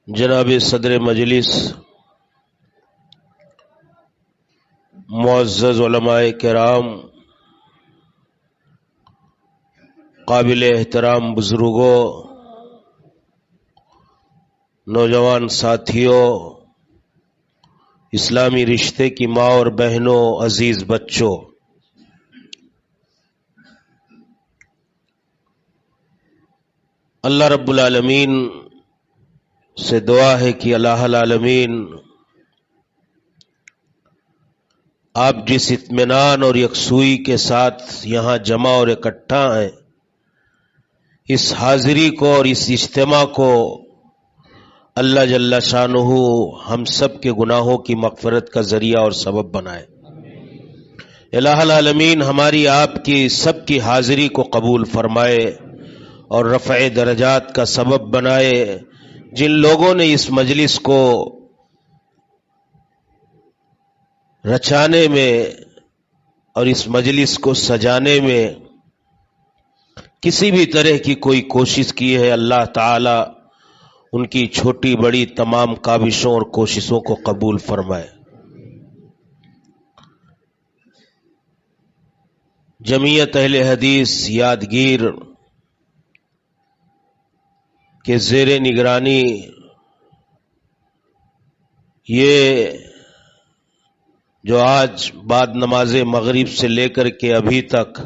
جناب صدر مجلس، معزز علماء کرام، قابل احترام بزرگوں، نوجوان ساتھیوں، اسلامی رشتے کی ماں اور بہنوں، عزیز بچوں، اللہ رب العالمین سے دعا ہے کہ الہ العالمین آپ جس اطمینان اور یکسوئی کے ساتھ یہاں جمع اور اکٹھا ہیں، اس حاضری کو اور اس اجتماع کو اللہ جل شانہ ہم سب کے گناہوں کی مغفرت کا ذریعہ اور سبب بنائے۔ الہ العالمین ہماری آپ کی سب کی حاضری کو قبول فرمائے اور رفع درجات کا سبب بنائے۔ جن لوگوں نے اس مجلس کو رچانے میں اور اس مجلس کو سجانے میں کسی بھی طرح کی کوئی کوشش کی ہے، اللہ تعالی ان کی چھوٹی بڑی تمام کاوشوں اور کوششوں کو قبول فرمائے۔ جمعیت اہل حدیث یادگیر کے زیر نگرانی یہ جو آج بعد نماز مغرب سے لے کر کے ابھی تک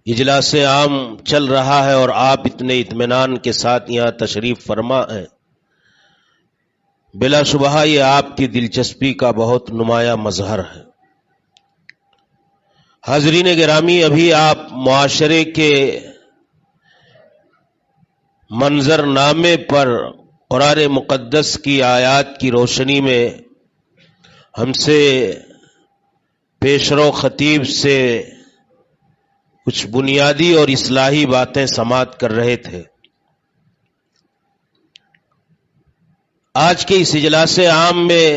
اجلاس عام چل رہا ہے اور آپ اتنے اطمینان کے ساتھ یہاں تشریف فرما ہیں، بلا شبہ یہ آپ کی دلچسپی کا بہت نمایاں مظہر ہے۔ حاضرین گرامی، ابھی آپ معاشرے کے منظر نامے پر قرآن مقدس کی آیات کی روشنی میں ہم سے پیشرو خطیب سے کچھ بنیادی اور اصلاحی باتیں سماعت کر رہے تھے۔ آج کے اس اجلاس عام میں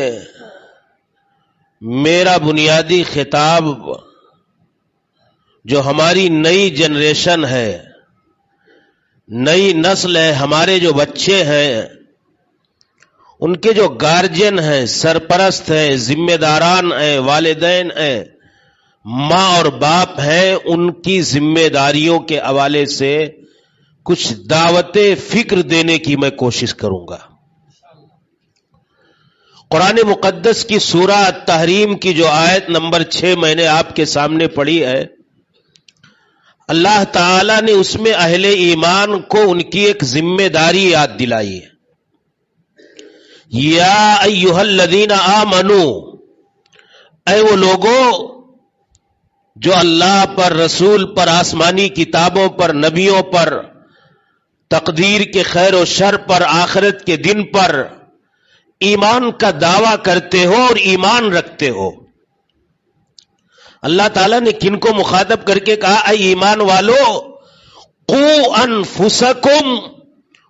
میرا بنیادی خطاب جو ہماری نئی جنریشن ہے، نئی نسل ہے، ہمارے جو بچے ہیں، ان کے جو گارجین ہیں، سرپرست ہیں، ذمہ داران ہیں، والدین ہیں، ماں اور باپ ہیں، ان کی ذمہ داریوں کے حوالے سے کچھ دعوت فکر دینے کی میں کوشش کروں گا۔ قرآن مقدس کی سورہ التحریم کی جو آیت نمبر 6 میں نے آپ کے سامنے پڑھی ہے، اللہ تعالی نے اس میں اہل ایمان کو ان کی ایک ذمہ داری یاد دلائی ہے۔ یا ایھا الذین آمنو، اے وہ لوگوں جو اللہ پر، رسول پر، آسمانی کتابوں پر، نبیوں پر، تقدیر کے خیر و شر پر، آخرت کے دن پر ایمان کا دعویٰ کرتے ہو اور ایمان رکھتے ہو۔ اللہ تعالیٰ نے کن کو مخاطب کر کے کہا، اے ایمان والو، قو انفسکم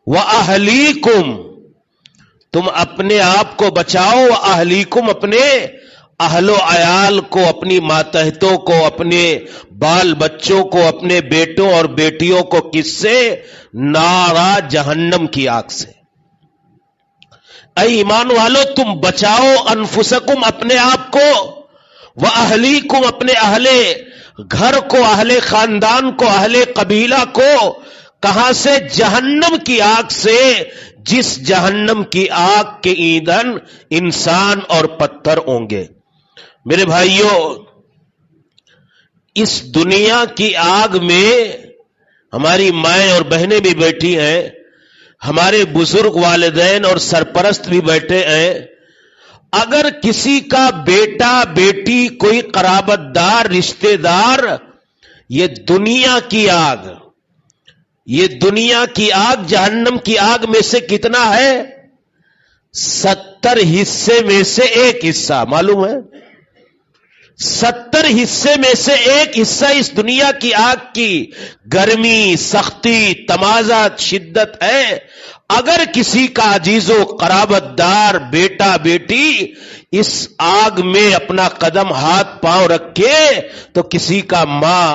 واہلیکم، تم اپنے آپ کو بچاؤ، اہلیکم، اپنے اہل و عیال کو، اپنی ماتحتوں کو، اپنے بال بچوں کو، اپنے بیٹوں اور بیٹیوں کو، کس سے؟ نارا جہنم کی آگ سے۔ اے ایمان والو، تم بچاؤ انفسکم، اپنے آپ کو، وَأَهْلِيكُمْ، اپنے اہل گھر کو، اہل خاندان کو، اہل قبیلہ کو، کہاں سے؟ جہنم کی آگ سے، جس جہنم کی آگ کے ایندھن انسان اور پتھر ہوں گے۔ میرے بھائیوں، اس دنیا کی آگ میں ہماری مائیں اور بہنیں بھی بیٹھی ہیں، ہمارے بزرگ والدین اور سرپرست بھی بیٹھے ہیں۔ اگر کسی کا بیٹا، بیٹی، کوئی قرابت دار، رشتہ دار، یہ دنیا کی آگ، یہ دنیا کی آگ جہنم کی آگ میں سے کتنا ہے؟ 70 حصے میں سے ایک حصہ، معلوم ہے؟ 70 حصے میں سے ایک حصہ اس دنیا کی آگ کی گرمی، سختی، تمازت، شدت ہے۔ اگر کسی کا عزیز و قرابت دار، بیٹا، بیٹی اس آگ میں اپنا قدم، ہاتھ، پاؤں رکھے، تو کسی کا ماں،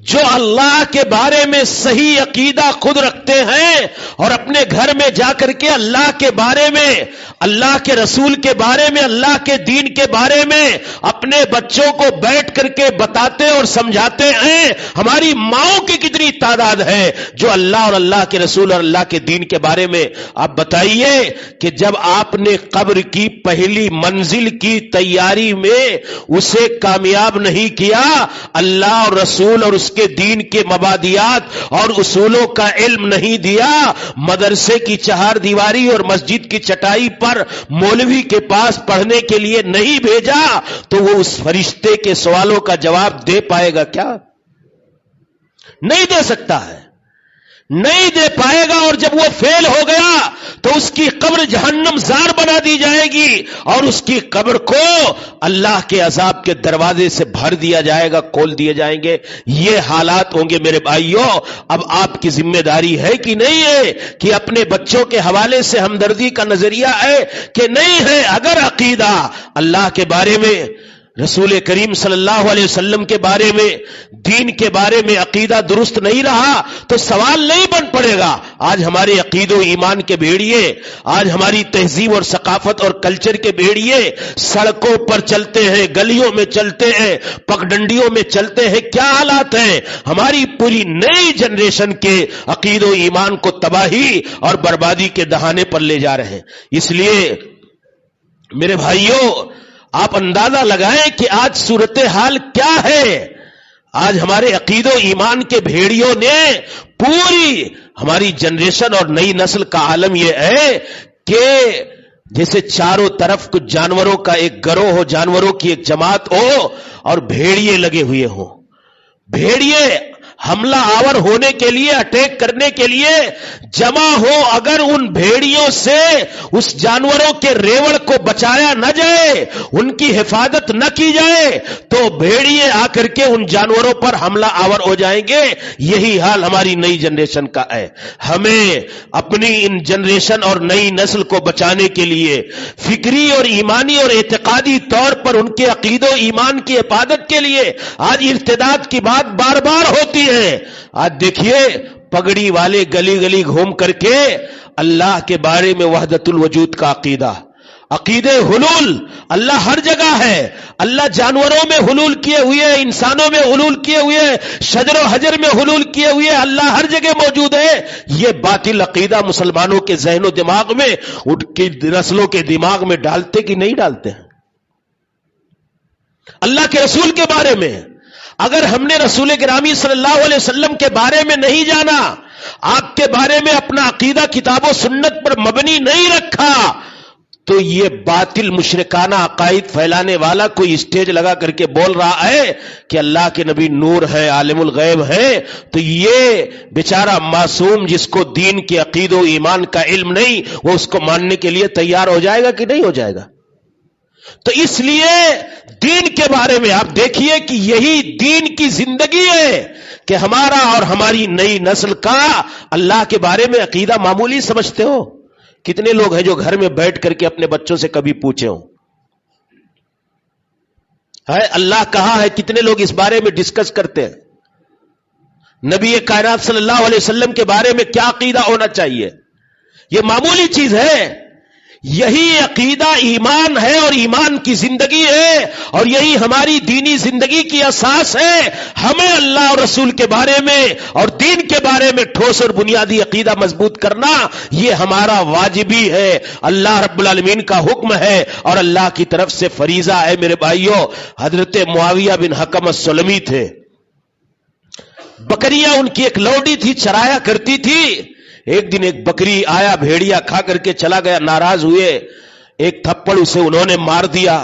جو اللہ کے بارے میں صحیح عقیدہ خود رکھتے ہیں اور اپنے گھر میں جا کر کے اللہ کے بارے میں، اللہ کے رسول کے بارے میں، اللہ کے دین کے بارے میں اپنے بچوں کو بیٹھ کر کے بتاتے اور سمجھاتے ہیں، ہماری ماؤں کی کتنی تعداد ہے جو اللہ اور اللہ کے رسول اور اللہ کے دین کے بارے میں. آپ بتائیے کہ جب آپ نے قبر کی پہلی منزل کی تیاری میں اسے کامیاب نہیں کیا، اللہ اور رسول اور اس کے دین کے مبادیات اور اصولوں کا علم نہیں دیا، مدرسے کی چہار دیواری اور مسجد کی چٹائی پر مولوی کے پاس پڑھنے کے لیے نہیں بھیجا، تو وہ اس فرشتے کے سوالوں کا جواب دے پائے گا کیا؟ نہیں دے سکتا ہے، نہیں دے پائے گا. اور جب وہ فیل ہو گیا تو اس کی قبر جہنم زار بنا دی جائے گی اور اس کی قبر کو اللہ کے عذاب کے دروازے سے بھر دیا جائے گا، کھول دیے جائیں گے. یہ حالات ہوں گے میرے بھائیوں. اب آپ کی ذمہ داری ہے کہ نہیں ہے کہ اپنے بچوں کے حوالے سے ہمدردی کا نظریہ ہے کہ نہیں ہے؟ اگر عقیدہ اللہ کے بارے میں، رسول کریم صلی اللہ علیہ وسلم کے بارے میں، دین کے بارے میں عقیدہ درست نہیں رہا تو سوال نہیں بن پڑے گا. آج ہمارے عقید و ایمان کے بھیڑیے، آج ہماری تہذیب اور ثقافت اور کلچر کے بھیڑیے سڑکوں پر چلتے ہیں، گلیوں میں چلتے ہیں، پگڈنڈیوں میں چلتے ہیں. کیا حالات ہیں؟ ہماری پوری نئی جنریشن کے عقید و ایمان کو تباہی اور بربادی کے دہانے پر لے جا رہے ہیں. اس لیے میرے بھائیوں، آپ اندازہ لگائیں کہ آج صورتحال کیا ہے. آج ہمارے عقید و ایمان کے بھیڑیوں نے پوری ہماری جنریشن اور نئی نسل کا عالم یہ ہے کہ جیسے چاروں طرف کچھ جانوروں کا ایک گروہ ہو، جانوروں کی ایک جماعت ہو اور بھیڑیے لگے ہوئے ہوں. بھیڑیے حملہ آور ہونے کے لیے، اٹیک کرنے کے لیے جمع ہو. اگر ان بھیڑیوں سے اس جانوروں کے ریوڑ کو بچایا نہ جائے، ان کی حفاظت نہ کی جائے، تو بھیڑیے آ کر کے ان جانوروں پر حملہ آور ہو جائیں گے. یہی حال ہماری نئی جنریشن کا ہے. ہمیں اپنی ان جنریشن اور نئی نسل کو بچانے کے لیے فکری اور ایمانی اور اعتقادی طور پر ان کے عقید و ایمان کی حفاظت کے لیے آج ارتداد کی بات بار بار ہوتی ہے. آج دیکھیے پگڑی والے گلی گلی گھوم کر کے اللہ کے بارے میں وحدت الوجود کا عقیدہ، عقیدے حلول، اللہ ہر جگہ ہے. اللہ جانوروں میں حلول کیے ہوئے، انسانوں میں حلول کیے ہوئے، شجر و حجر میں حلول کیے ہوئے، اللہ ہر جگہ موجود ہے. یہ باطل عقیدہ مسلمانوں کے ذہن و دماغ میں، ان کی نسلوں کے دماغ میں ڈالتے کہ نہیں ڈالتے ہیں؟ اللہ کے رسول کے بارے میں اگر ہم نے رسول گرامی صلی اللہ علیہ وسلم کے بارے میں نہیں جانا، آپ کے بارے میں اپنا عقیدہ کتاب و سنت پر مبنی نہیں رکھا، تو یہ باطل مشرکانہ عقائد پھیلانے والا کوئی اسٹیج لگا کر کے بول رہا ہے کہ اللہ کے نبی نور ہے، عالم الغیب ہے، تو یہ بیچارہ معصوم جس کو دین کے عقید و ایمان کا علم نہیں، وہ اس کو ماننے کے لیے تیار ہو جائے گا کہ نہیں ہو جائے گا؟ تو اس لیے دین کے بارے میں آپ دیکھیے کہ یہی دین کی زندگی ہے کہ ہمارا اور ہماری نئی نسل کا اللہ کے بارے میں عقیدہ معمولی سمجھتے ہو. کتنے لوگ ہیں جو گھر میں بیٹھ کر کے اپنے بچوں سے کبھی پوچھے ہوں ہے اللہ کہاں ہے؟ کتنے لوگ اس بارے میں ڈسکس کرتے ہیں؟ نبی کائنات صلی اللہ علیہ وسلم کے بارے میں کیا عقیدہ ہونا چاہیے؟ یہ معمولی چیز ہے. یہی عقیدہ ایمان ہے اور ایمان کی زندگی ہے، اور یہی ہماری دینی زندگی کی اساس ہے. ہمیں اللہ اور رسول کے بارے میں اور دین کے بارے میں ٹھوس اور بنیادی عقیدہ مضبوط کرنا یہ ہمارا واجبی ہے. اللہ رب العالمین کا حکم ہے اور اللہ کی طرف سے فریضہ ہے. میرے بھائیوں، حضرت معاویہ بن حکم السلمی تھے، بکریاں ان کی ایک لوڈی تھی، چرایا کرتی تھی. ایک دن ایک بکری آیا، بھیڑیا کھا کر کے چلا گیا، ناراض ہوئے، ایک تھپڑ اسے انہوں نے مار دیا.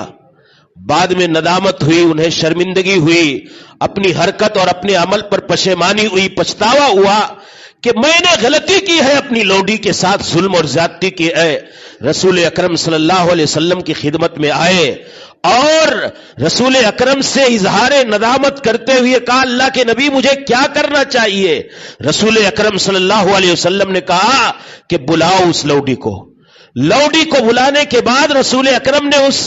بعد میں ندامت ہوئی، انہیں شرمندگی ہوئی، اپنی حرکت اور اپنے عمل پر پشیمانی ہوئی، پچھتاوا ہوا کہ میں نے غلطی کی ہے، اپنی لوڈی کے ساتھ ظلم اور زیادتی کی ہے. رسول اکرم صلی اللہ علیہ وسلم کی خدمت میں آئے اور رسول اکرم سے اظہار ندامت کرتے ہوئے کہا، اللہ کے نبی مجھے کیا کرنا چاہیے؟ رسول اکرم صلی اللہ علیہ وسلم نے کہا کہ بلاؤ اس لوڈی کو. لوڈی کو بلانے کے بعد رسول اکرم نے اس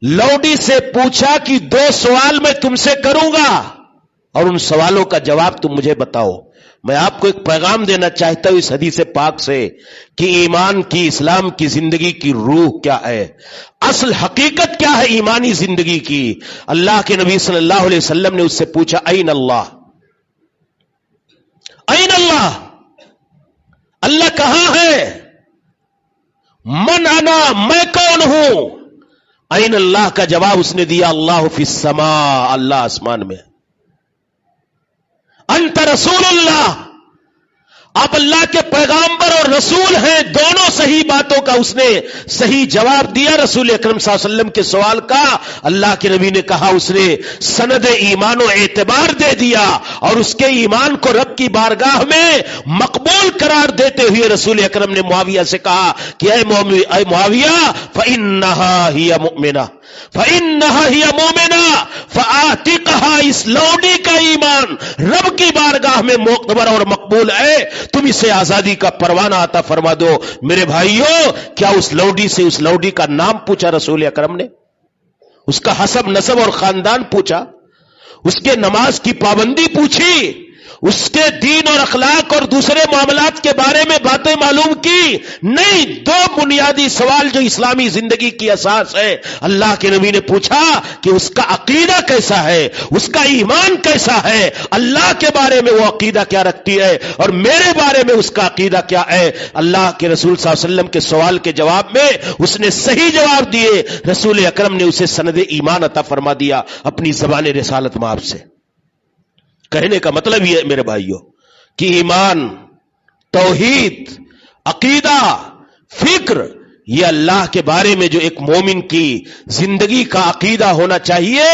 لوڈی سے پوچھا کہ 2 سوال میں تم سے کروں گا اور ان سوالوں کا جواب تم مجھے بتاؤ. میں آپ کو ایک پیغام دینا چاہتا ہوں اس حدیث پاک سے کہ ایمان کی، اسلام کی زندگی کی روح کیا ہے، اصل حقیقت کیا ہے ایمانی زندگی کی. اللہ کے نبی صلی اللہ علیہ وسلم نے اس سے پوچھا این اللہ، این اللہ، اللہ کہاں ہے؟ من انا، میں کون ہوں؟ این اللہ کا جواب اس نے دیا اللہ فی السماء، اللہ آسمان میں. انت رسول اللہ، آپ اللہ کے پیغامبر اور رسول ہیں. دونوں صحیح باتوں کا اس نے صحیح جواب دیا رسول اکرم صلی اللہ علیہ وسلم کے سوال کا. اللہ کے نبی نے کہا اس نے سند ایمان و اعتبار دے دیا اور اس کے ایمان کو رب کی بارگاہ میں مقبول قرار دیتے ہوئے رسول اکرم نے معاویہ سے کہا کہ اے معاویہ فإنہا ہی مؤمنہ، فإنہا ہی مومنہ فآتقہا، اس لوڈی کا ایمان رب کی بارگاہ میں معتبر اور مقبول ہے، تم اسے آزادی کا پروانہ عطا فرما دو. میرے بھائیوں، کیا اس لوڈی سے اس لوڈی کا نام پوچھا رسول اکرم نے؟ اس کا حسب نسب اور خاندان پوچھا؟ اس کے نماز کی پابندی پوچھی؟ اس کے دین اور اخلاق اور دوسرے معاملات کے بارے میں باتیں معلوم کی؟ نہیں. دو بنیادی سوال جو اسلامی زندگی کی اساس ہے، اللہ کے نبی نے پوچھا کہ اس کا عقیدہ کیسا ہے، اس کا ایمان کیسا ہے، اللہ کے بارے میں وہ عقیدہ کیا رکھتی ہے اور میرے بارے میں اس کا عقیدہ کیا ہے. اللہ کے رسول صلی اللہ علیہ وسلم کے سوال کے جواب میں اس نے صحیح جواب دیے. رسول اکرم نے اسے سند ایمان عطا فرما دیا اپنی زبان رسالت مآب سے. کہنے کا مطلب یہ ہے میرے بھائیوں کہ ایمان، توحید، عقیدہ، فکر، یہ اللہ کے بارے میں جو ایک مومن کی زندگی کا عقیدہ ہونا چاہیے،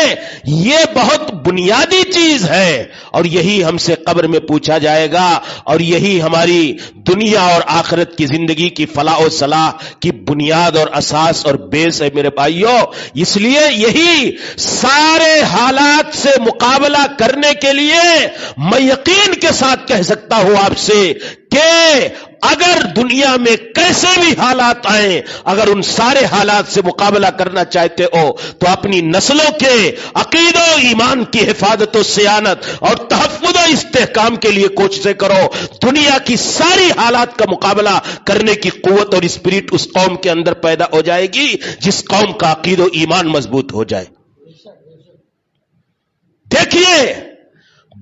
یہ بہت بنیادی چیز ہے اور یہی ہم سے قبر میں پوچھا جائے گا اور یہی ہماری دنیا اور آخرت کی زندگی کی فلاح و صلاح کی بنیاد اور اساس اور بیس ہے میرے بھائیوں. اس لیے یہی سارے حالات سے مقابلہ کرنے کے لیے میں یقین کے ساتھ کہہ سکتا ہوں آپ سے کہ اگر دنیا میں کیسے بھی حالات آئیں، اگر ان سارے حالات سے مقابلہ کرنا چاہتے ہو تو اپنی نسلوں کے عقیدہ و ایمان کی حفاظت و صیانت اور تحفظ و استحکام کے لیے کوششیں کرو. دنیا کی ساری حالات کا مقابلہ کرنے کی قوت اور اسپرٹ اس قوم کے اندر پیدا ہو جائے گی جس قوم کا عقیدہ و ایمان مضبوط ہو جائے. دیکھیے،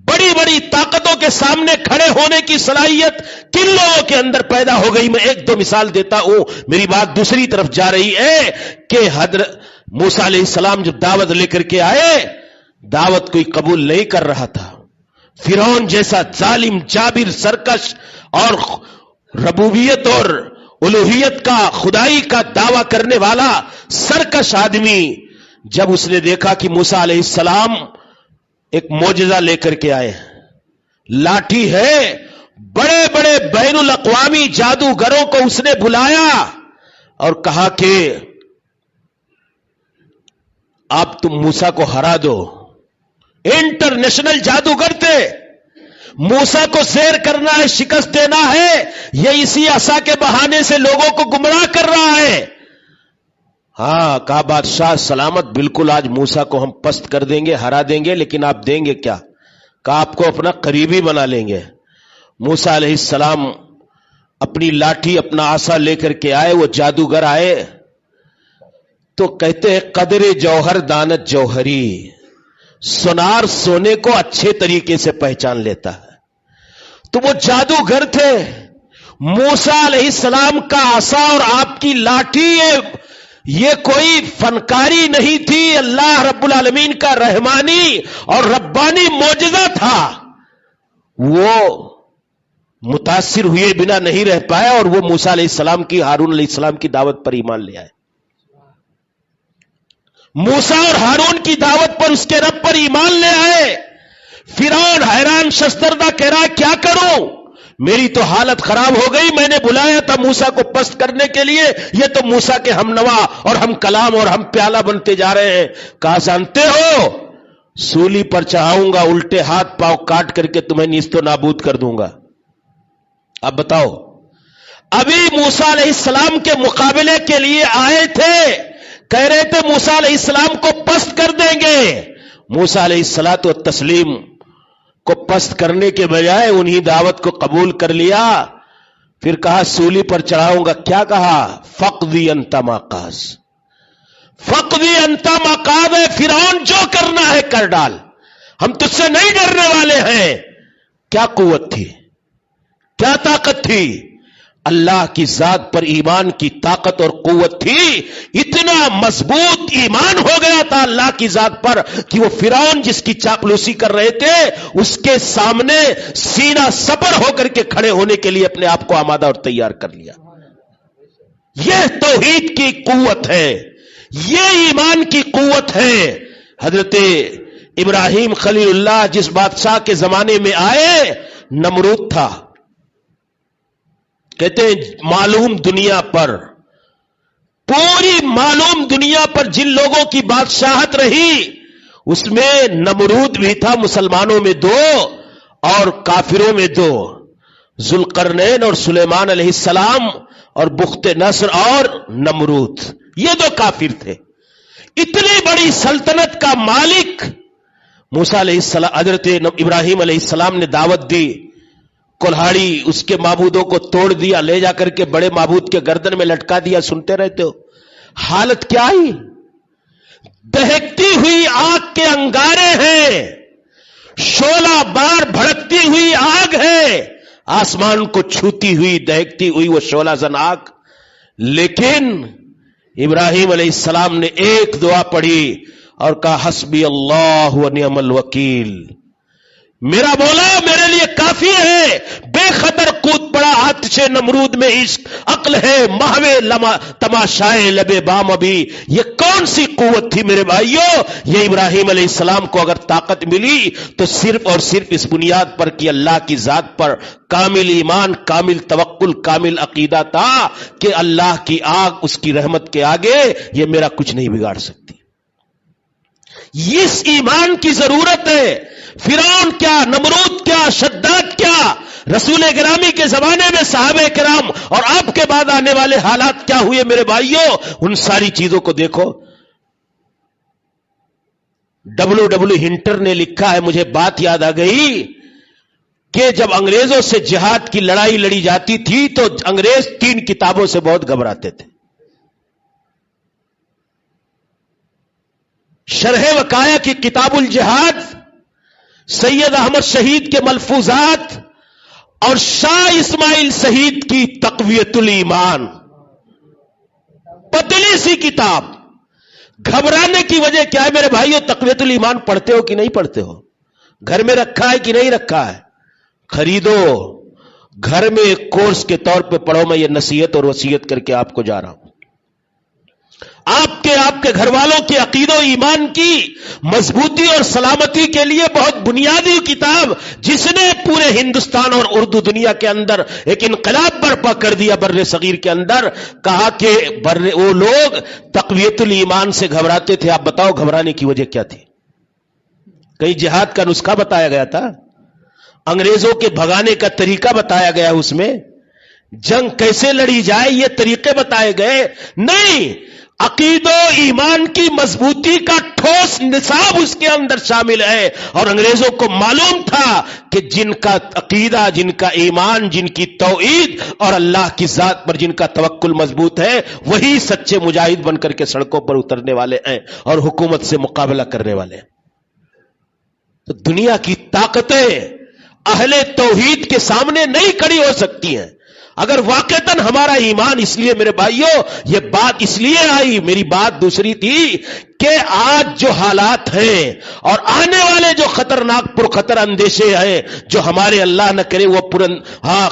بڑی بڑی طاقتوں کے سامنے کھڑے ہونے کی صلاحیت کن لوگوں کے اندر پیدا ہو گئی. میں ایک دو مثال دیتا ہوں، میری بات دوسری طرف جا رہی ہے کہ حضرت موسیٰ علیہ السلام جب دعوت لے کر کے آئے، دعوت کوئی قبول نہیں کر رہا تھا. فرعون جیسا ظالم، جابر، سرکش اور ربوبیت اور الوہیت کا، خدائی کا دعویٰ کرنے والا سرکش آدمی، جب اس نے دیکھا کہ موسیٰ علیہ السلام ایک معجزہ لے کر کے آئے، لاٹھی ہے، بڑے بڑے بین الاقوامی جادوگروں کو اس نے بلایا اور کہا کہ آپ تم موسیٰ کو ہرا دو. انٹرنیشنل جادوگر تھے. موسیٰ کو زیر کرنا ہے، شکست دینا ہے، یہ اسی عصا کے بہانے سے لوگوں کو گمراہ کر رہا ہے. ہاں، کہا بادشاہ سلامت، بالکل آج موسیٰ کو ہم پست کر دیں گے، ہرا دیں گے، لیکن آپ دیں گے کیا؟ کہا آپ کو اپنا قریبی بنا لیں گے. موسیٰ علیہ السلام اپنی لاٹھی، اپنا عصا لے کر کے آئے. وہ جادوگر آئے تو کہتے ہیں قدر جوہر دانت جوہری، سونار سونے کو اچھے طریقے سے پہچان لیتا ہے. تو وہ جادوگر تھے. موسیٰ علیہ السلام کا عصا اور آپ کی لاٹھی یہ کوئی فنکاری نہیں تھی، اللہ رب العالمین کا رحمانی اور ربانی معجزہ تھا. وہ متاثر ہوئے بنا نہیں رہ پائے اور وہ موسیٰ علیہ السلام کی، ہارون علیہ السلام کی دعوت پر ایمان لے آئے. موسیٰ اور ہارون کی دعوت پر، اس کے رب پر ایمان لے آئے. فرعون حیران ششدردہ کہہ رہا ہے کیا کروں، میری تو حالت خراب ہو گئی. میں نے بلایا تھا موسیٰ کو پست کرنے کے لیے، یہ تو موسیٰ کے ہم نوا اور ہم کلام اور ہم پیالہ بنتے جا رہے ہیں. کہا جانتے ہو، سولی پر چڑھاؤں گا، الٹے ہاتھ پاؤں کاٹ کر کے تمہیں نیست و نابود کر دوں گا. اب بتاؤ، ابھی موسیٰ علیہ السلام کے مقابلے کے لیے آئے تھے، کہہ رہے تھے موسیٰ علیہ السلام کو پست کر دیں گے. موسیٰ علیہ السلام و تسلیم کو پست کرنے کے بجائے انہی دعوت کو قبول کر لیا. پھر کہا سولی پر چڑھاؤں گا. کیا کہا؟ فقضی انت ما قاض. فقضی انت ما قاض ہے، فرعون جو کرنا ہے کر ڈال، ہم تجھ سے نہیں ڈرنے والے ہیں. کیا قوت تھی، کیا طاقت تھی؟ اللہ کی ذات پر ایمان کی طاقت اور قوت تھی. اتنا مضبوط ایمان ہو گیا تھا اللہ کی ذات پر کہ وہ فرعون جس کی چاپلوسی کر رہے تھے اس کے سامنے سینہ سپر ہو کر کے کھڑے ہونے کے لیے اپنے آپ کو آمادہ اور تیار کر لیا. یہ توحید کی قوت ہے، یہ ایمان کی قوت ہے. حضرت ابراہیم خلیل اللہ جس بادشاہ کے زمانے میں آئے، نمرود تھا. کہتے ہیں معلوم دنیا پر، پوری معلوم دنیا پر جن لوگوں کی بادشاہت رہی اس میں نمرود بھی تھا. مسلمانوں میں 2 اور کافروں میں 2، ذوالقرنین اور سلیمان علیہ السلام اور بخت نصر اور نمرود، یہ 2 کافر تھے. اتنی بڑی سلطنت کا مالک موسیٰ علیہ السلام، حضرت ابراہیم علیہ السلام نے دعوت دی. کلہاڑی اس کے معبودوں کو توڑ دیا، لے جا کر کے بڑے معبود کے گردن میں لٹکا دیا. سنتے رہتے ہو حالت کیا آئی؟ دہکتی ہوئی آگ کے انگارے ہیں، شعلہ بار بھڑکتی ہوئی آگ ہے، آسمان کو چھوتی ہوئی دہکتی ہوئی وہ شعلہ زن آگ. لیکن ابراہیم علیہ السلام نے ایک دعا پڑھی اور کہا حسبی اللہ و نعم الوکیل، میرا مولا میرے لیے کافی ہے. بے خطر کود پڑا آتش نمرود میں عشق، عقل ہے محوے تماشائے لبے بام. ابھی یہ کون سی قوت تھی میرے بھائیوں؟ یہ ابراہیم علیہ السلام کو اگر طاقت ملی تو صرف اور صرف اس بنیاد پر کہ اللہ کی ذات پر کامل ایمان، کامل توکل، کامل عقیدہ تھا کہ اللہ کی آگ اس کی رحمت کے آگے یہ میرا کچھ نہیں بگاڑ سکتی. اس ایمان کی ضرورت ہے. فرعون کیا، نمرود کیا، شداد کیا، رسول گرامی کے زمانے میں صحابہ کرام اور آپ کے بعد آنے والے حالات کیا ہوئے میرے بھائیوں، ان ساری چیزوں کو دیکھو. W ہنٹر نے لکھا ہے، مجھے بات یاد آ گئی کہ جب انگریزوں سے جہاد کی لڑائی لڑی جاتی تھی تو انگریز 3 کتابوں سے بہت گھبراتے تھے. شرح وقایہ کی کتاب الجہاد، سید احمد شہید کے ملفوظات اور شاہ اسماعیل شہید کی تقویت الایمان، پتلی سی کتاب. گھبرانے کی وجہ کیا ہے میرے بھائیو؟ تقویت الایمان پڑھتے ہو کہ نہیں پڑھتے ہو؟ گھر میں رکھا ہے کہ نہیں رکھا ہے؟ خریدو، گھر میں ایک کورس کے طور پہ پڑھو. میں یہ نصیحت اور وصیت کر کے آپ کو جا رہا ہوں. آپ کے گھر والوں کے عقید و ایمان کی مضبوطی اور سلامتی کے لیے بہت بنیادی کتاب، جس نے پورے ہندوستان اور اردو دنیا کے اندر ایک انقلاب برپا کر دیا بر صغیر کے اندر. کہا کہ وہ لوگ تقویت الایمان سے گھبراتے تھے. آپ بتاؤ گھبرانے کی وجہ کیا تھی؟ کہیں جہاد کا نسخہ بتایا گیا تھا؟ انگریزوں کے بھگانے کا طریقہ بتایا گیا؟ اس میں جنگ کیسے لڑی جائے یہ طریقے بتائے گئے؟ نہیں. عقید و ایمان کی مضبوطی کا ٹھوس نصاب اس کے اندر شامل ہے. اور انگریزوں کو معلوم تھا کہ جن کا عقیدہ، جن کا ایمان، جن کی توحید اور اللہ کی ذات پر جن کا توکل مضبوط ہے، وہی سچے مجاہد بن کر کے سڑکوں پر اترنے والے ہیں اور حکومت سے مقابلہ کرنے والے ہیں. تو دنیا کی طاقتیں اہل توحید کے سامنے نہیں کھڑی ہو سکتی ہیں. اگر واقعتاً ہمارا ایمان، اس لیے میرے بھائیوں یہ بات اس لیے آئی، میری بات دوسری تھی کہ آج جو حالات ہیں اور آنے والے جو خطرناک پرخطر اندیشے ہیں، جو ہمارے اللہ نہ کرے وہ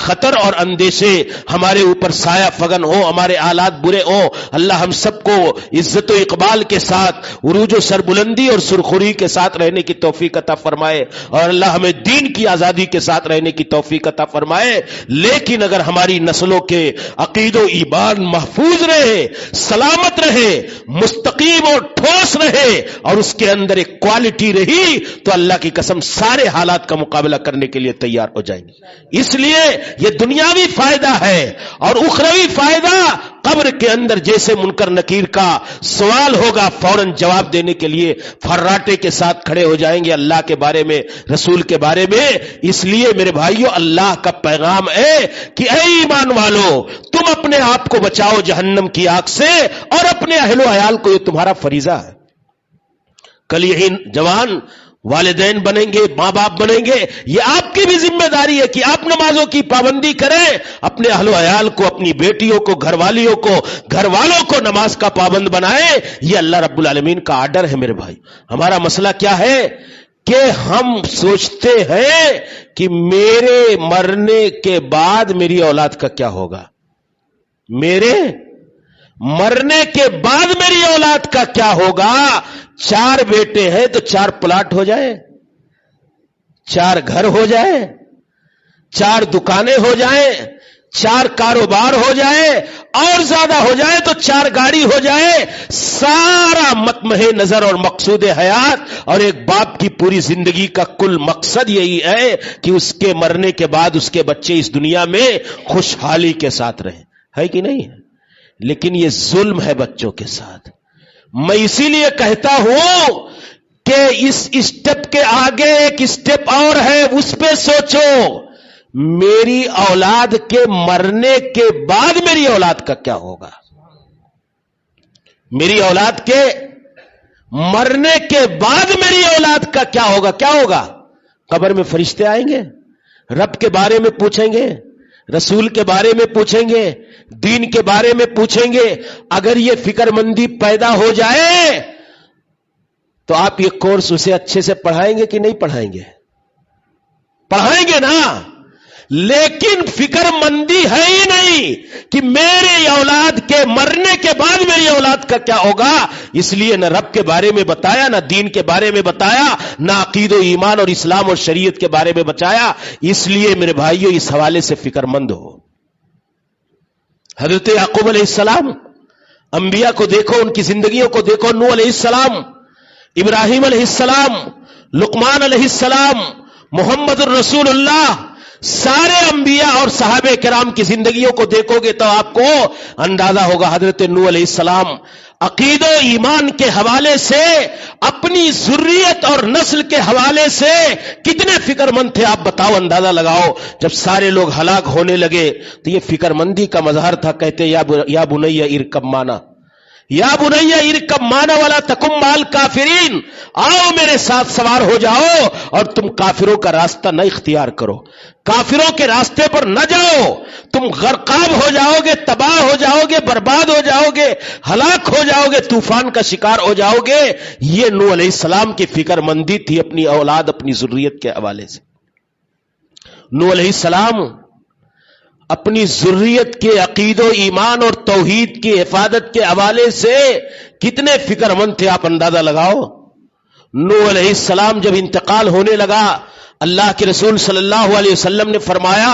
خطر اور اندیشے ہمارے اوپر سایہ فگن ہو، ہمارے حالات برے ہوں. اللہ ہم سب کو عزت و اقبال کے ساتھ، عروج و سربلندی اور سرخوری کے ساتھ رہنے کی توفیق عطا فرمائے، اور اللہ ہمیں دین کی آزادی کے ساتھ رہنے کی توفیق عطا فرمائے. لیکن اگر ہماری نسلوں کے عقید و ایمان محفوظ رہے، سلامت رہے، مستقیم اور ٹھوس رہے، اور اس کے اندر ایک کوالٹی رہی، تو اللہ کی قسم سارے حالات کا مقابلہ کرنے کے لیے تیار ہو جائیں گے. اس لیے یہ دنیاوی فائدہ ہے اور اخروی فائدہ قبر کے اندر جیسے منکر نکیر کا سوال ہوگا فوراً جواب دینے کے لیے فراٹے کے ساتھ کھڑے ہو جائیں گے اللہ کے بارے میں، رسول کے بارے میں. اس لیے میرے بھائیو اللہ کا پیغام ہے کہ اے ایمان والو، تم اپنے آپ کو بچاؤ جہنم کی آگ سے اور اپنے اہل و عیال کو، یہ تمہارا فریضہ ہے. کل یہی جوان والدین بنیں گے، ماں باپ بنیں گے، یہ آپ کی بھی ذمہ داری ہے کہ آپ نمازوں کی پابندی کریں، اپنے اہل و عیال کو، اپنی بیٹیوں کو، گھر والیوں کو، گھر والوں کو نماز کا پابند بنائیں. یہ اللہ رب العالمین کا آرڈر ہے میرے بھائی. ہمارا مسئلہ کیا ہے کہ ہم سوچتے ہیں کہ میرے مرنے کے بعد میری اولاد کا کیا ہوگا، میرے مرنے کے بعد میری اولاد کا کیا ہوگا. 4 بیٹے ہیں تو 4 پلاٹ ہو جائے، 4 گھر ہو جائے، 4 دکانیں ہو جائیں، 4 کاروبار ہو جائے، اور زیادہ ہو جائے تو 4 گاڑی ہو جائے. سارا مطمح نظر اور مقصود حیات اور ایک باپ کی پوری زندگی کا کل مقصد یہی ہے کہ اس کے مرنے کے بعد اس کے بچے اس دنیا میں خوشحالی کے ساتھ رہیں. ہے کہ نہیں ہے؟ لیکن یہ ظلم ہے بچوں کے ساتھ. میں اسی لیے کہتا ہوں کہ اس اسٹیپ کے آگے ایک اسٹیپ اور ہے، اس پہ سوچو. میری اولاد کے مرنے کے بعد میری اولاد کا کیا ہوگا، میری اولاد کے مرنے کے بعد میری اولاد کا کیا ہوگا. کیا ہوگا؟ قبر میں فرشتے آئیں گے، رب کے بارے میں پوچھیں گے، رسول کے بارے میں پوچھیں گے، دین کے بارے میں پوچھیں گے. اگر یہ فکر مندی پیدا ہو جائے تو آپ یہ کورس اسے اچھے سے پڑھائیں گے کہ نہیں پڑھائیں گے؟ پڑھائیں گے نا. لیکن فکر مندی ہے ہی نہیں کہ میرے اولاد کے مرنے کے بعد میری اولاد کا کیا ہوگا. اس لیے نہ رب کے بارے میں بتایا، نہ دین کے بارے میں بتایا، نہ عقید و ایمان اور اسلام اور شریعت کے بارے میں بتایا. اس لیے میرے بھائیوں اس حوالے سے فکر مند ہو. حضرت یعقوب علیہ السلام، انبیاء کو دیکھو، ان کی زندگیوں کو دیکھو. نوح علیہ السلام، ابراہیم علیہ السلام، لقمان علیہ السلام، محمد الرسول اللہ، سارے انبیاء اور صحابہ کرام کی زندگیوں کو دیکھو گے تو آپ کو اندازہ ہوگا حضرت نوح علیہ السلام عقید و ایمان کے حوالے سے، اپنی ذریت اور نسل کے حوالے سے کتنے فکر مند تھے. آپ بتاؤ، اندازہ لگاؤ. جب سارے لوگ ہلاک ہونے لگے تو یہ فکر مندی کا مظہر تھا. کہتے یا بنیا ارکب مانا، یا بنیا ارکب مانا ولا تکم مال کافرین، آؤ میرے ساتھ سوار ہو جاؤ اور تم کافروں کا راستہ نہ اختیار کرو، کافروں کے راستے پر نہ جاؤ. تم غرقاب ہو جاؤ گے، تباہ ہو جاؤ گے، برباد ہو جاؤ گے، ہلاک ہو جاؤ گے، طوفان کا شکار ہو جاؤ گے. یہ نوح علیہ السلام کی فکر مندی تھی اپنی اولاد، اپنی ذریت کے حوالے سے. نوح علیہ السلام اپنی ذریت کے عقید و ایمان اور توحید کی حفاظت کے حوالے سے کتنے فکر مند تھے، آپ اندازہ لگاؤ. نوح علیہ السلام جب انتقال ہونے لگا، اللہ کے رسول صلی اللہ علیہ وسلم نے فرمایا،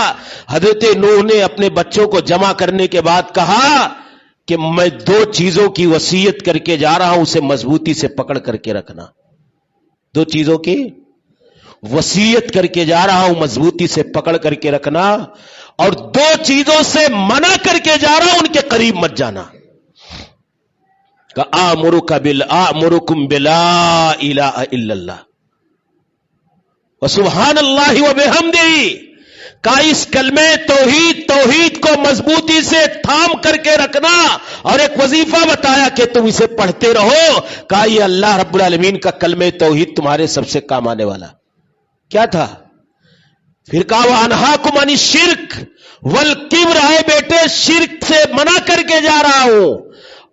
حضرت نوح نے اپنے بچوں کو جمع کرنے کے بعد کہا کہ میں 2 چیزوں کی وصیت کر کے جا رہا ہوں، اسے مضبوطی سے پکڑ کر کے رکھنا. 2 چیزوں کی وصیت کر کے جا رہا ہوں، مضبوطی سے پکڑ کر کے رکھنا، اور 2 چیزوں سے منع کر کے جا رہا ہوں، ان کے قریب مت جانا. کہ آمرکم بلا الہ الا اللہ وسبحان اللہ وبحمدہ. کا اس کلمہ توحید کو مضبوطی سے تھام کر کے رکھنا، اور ایک وظیفہ بتایا کہ تم اسے پڑھتے رہو. کہ یہ اللہ رب العالمین کا کلمہ توحید تمہارے سب سے کام آنے والا. کیا تھا؟ پھر کہا وَأَنْهَاكُمْ عَنِ الشِّرْكِ وَالْكِبْرِ. آئے بیٹے، شرک سے منع کر کے جا رہا ہوں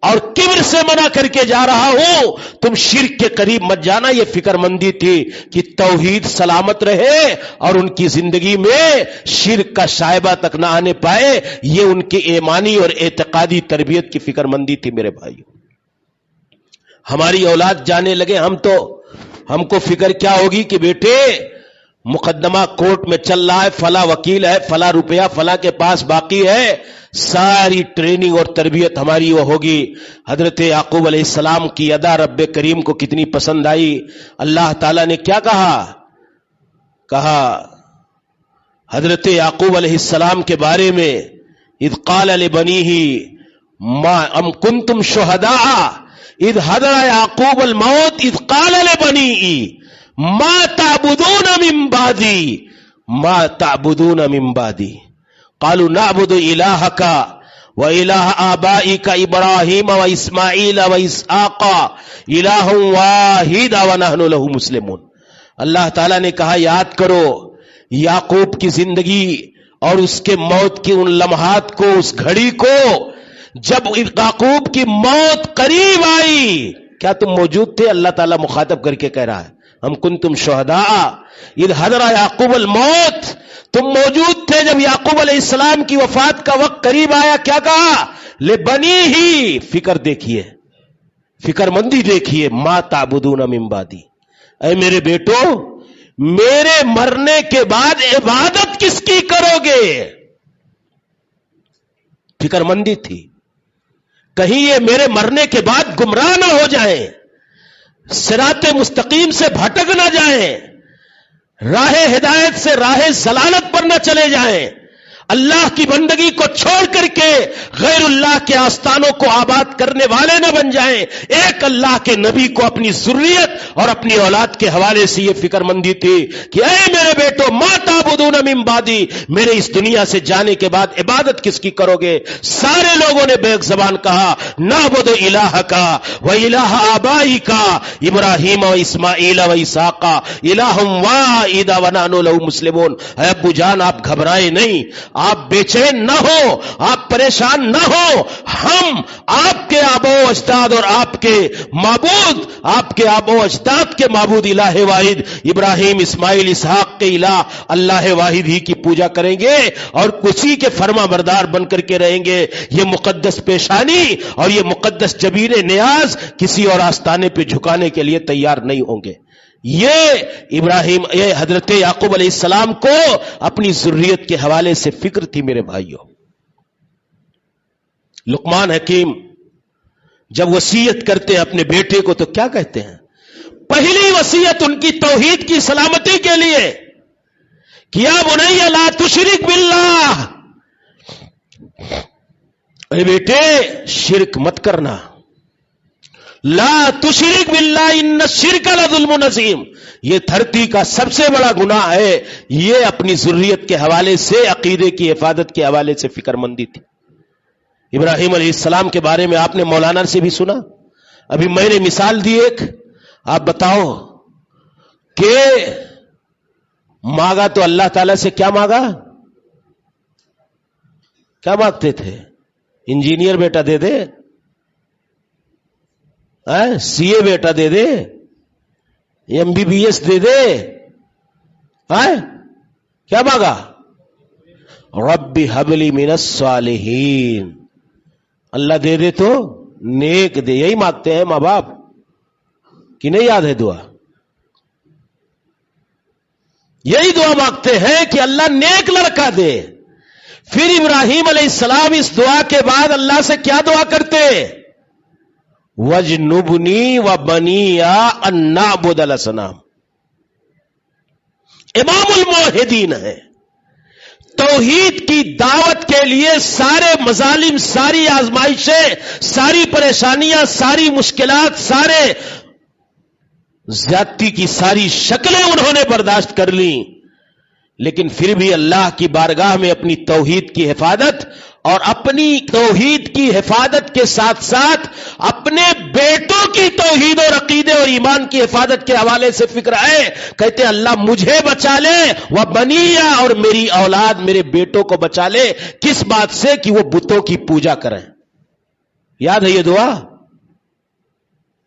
اور کبر سے منع کر کے جا رہا ہوں، تم شرک کے قریب مت جانا. یہ فکر مندی تھی کہ توحید سلامت رہے اور ان کی زندگی میں شرک کا شائبہ تک نہ آنے پائے. یہ ان کی ایمانی اور اعتقادی تربیت کی فکر مندی تھی میرے بھائیو. ہماری اولاد جانے لگے ہم کو فکر کیا ہوگی کہ بیٹے مقدمہ کورٹ میں چل رہا ہے، فلاں وکیل ہے، فلاں روپیہ فلاں کے پاس باقی ہے. ساری ٹریننگ اور تربیت ہماری وہ ہوگی. حضرت یعقوب علیہ السلام کی ادا رب کریم کو کتنی پسند آئی. اللہ تعالیٰ نے کیا کہا حضرت یعقوب علیہ السلام کے بارے میں، اذ قال لبنیہ ما ام کنتم شہداء اذ حضر یعقوب الموت اذ قال لبنیہ ما تعبدون من بعدی ما تعبدون من بعدی قالوا نعبد الہک وَإِلَٰهَ آبَائِكَ إِبْرَاهِيمَ وَإِسْمَاعِيلَ وَإِسْحَاقَ إِلَٰهٌ وَاحِدٌ وَنَحْنُ لَهُ مُسْلِمُونَ. اللہ تعالیٰ نے کہا یاد کرو یعقوب کی زندگی اور اس کے موت کی ان لمحات کو, اس گھڑی کو جب یعقوب کی موت قریب آئی. کیا تم موجود تھے؟ اللہ تعالیٰ مخاطب کر کے کہہ رہا ہے ہم کنتم شہداء اذ حضر یعقوب الموت. تم موجود تھے جب یعقوب علیہ السلام کی وفات کا وقت قریب آیا. کیا کہا؟ لبنیہ. فکر دیکھیے, فکر مندی دیکھیے. ما تعبدون من بعدی, اے میرے بیٹو میرے مرنے کے بعد عبادت کس کی کرو گے؟ فکر مندی تھی, کہیں یہ میرے مرنے کے بعد گمراہ نہ ہو جائیں, صراط مستقیم سے بھٹک نہ جائیں, راہ ہدایت سے راہ ضلالت پر نہ چلے جائیں, اللہ کی بندگی کو چھوڑ کر کے غیر اللہ کے آستانوں کو آباد کرنے والے نہ بن جائیں. ایک اللہ کے نبی کو اپنی ذریت اور اپنی اولاد کے حوالے سے یہ فکر مندی تھی کہ اے میرے بیٹو ما تعبدون من بعدی, میرے اس دنیا سے جانے کے بعد عبادت کس کی کرو گے؟ سارے لوگوں نے بیک زبان کہا نعبد الہک و الہ آبائک ابراہیم و اسماعیل و اسحاق الہ واحد ونحن له مسلمون. اے ابو جان آپ گھبرائیں نہیں, آپ بے چین نہ ہو, آپ پریشان نہ ہو. ہم آپ کے آبا و اجداد اور آپ کے معبود, آپ کے آبا و اجداد کے معبود الہ واحد ابراہیم اسماعیل اسحاق کے الہ اللہ واحد ہی کی پوجا کریں گے اور اسی کے فرما بردار بن کر کے رہیں گے. یہ مقدس پیشانی اور یہ مقدس جبین نیاز کسی اور آستانے پہ جھکانے کے لیے تیار نہیں ہوں گے. یہ حضرت یعقوب علیہ السلام کو اپنی ذریت کے حوالے سے فکر تھی. میرے بھائیوں, لقمان حکیم جب وصیت کرتے ہیں اپنے بیٹے کو تو کیا کہتے ہیں؟ پہلی وصیت ان کی توحید کی سلامتی کے لیے کیا بنی لا تشرک باللہ, اے بیٹے شرک مت کرنا. لا تشرک باللہ ان الشرک لظلم عظیم, یہ دھرتی کا سب سے بڑا گناہ ہے. یہ اپنی ذریت کے حوالے سے عقیدے کی حفاظت کے حوالے سے فکر مندی تھی. ابراہیم علیہ السلام کے بارے میں آپ نے مولانا سے بھی سنا, ابھی میں نے مثال دی ایک. آپ بتاؤ کہ مانگا تو اللہ تعالی سے کیا مانگا؟ کیا مانگتے تھے؟ انجینئر بیٹا دے دے, سی اے بیٹا دے دے, ایم بی بی ایس دے دے, کیا مانگا؟ رب حب لی من الصالحین, اللہ دے دے تو نیک دے. یہی مانگتے ہیں ماں باپ کہ نہیں یاد ہے دعا؟ یہی دعا مانگتے ہیں کہ اللہ نیک لڑکا دے. پھر ابراہیم علیہ السلام اس دعا کے بعد اللہ سے کیا دعا کرتے؟ وَجْنُبْنِي وَبَنِيَّ أَن نَّعْبُدَ الْأَصْنَامَ. امام الموحدین ہے. توحید کی دعوت کے لیے سارے مظالم, ساری آزمائشیں, ساری پریشانیاں, ساری مشکلات, سارے زیادتی کی ساری شکلیں انہوں نے برداشت کر لیں, لیکن پھر بھی اللہ کی بارگاہ میں اپنی توحید کی حفاظت اور اپنی توحید کی حفاظت کے ساتھ ساتھ اپنے بیٹوں کی توحید اور عقیدے اور ایمان کی حفاظت کے حوالے سے فکر ہے. کہتے ہیں اللہ مجھے بچا لے وہ بنیا, اور میری اولاد میرے بیٹوں کو بچا لے. کس بات سے؟ کہ وہ بتوں کی پوجا کریں. یاد ہے یہ دعا؟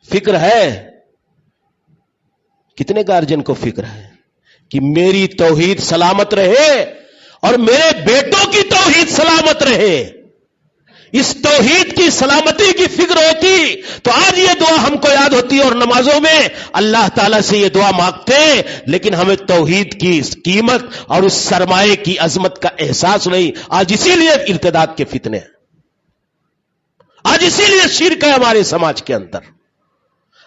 فکر ہے؟ کتنے گارجن کو فکر ہے کہ میری توحید سلامت رہے اور میرے بیٹوں کی توحید سلامت رہے؟ اس توحید کی سلامتی کی فکر ہوتی تو آج یہ دعا ہم کو یاد ہوتی اور نمازوں میں اللہ تعالیٰ سے یہ دعا مانگتے. لیکن ہمیں توحید کی قیمت اور اس سرمایے کی عظمت کا احساس نہیں. آج اسی لیے ارتداد کے فتنے ہیں, آج اسی لیے شرک ہے ہمارے سماج کے اندر.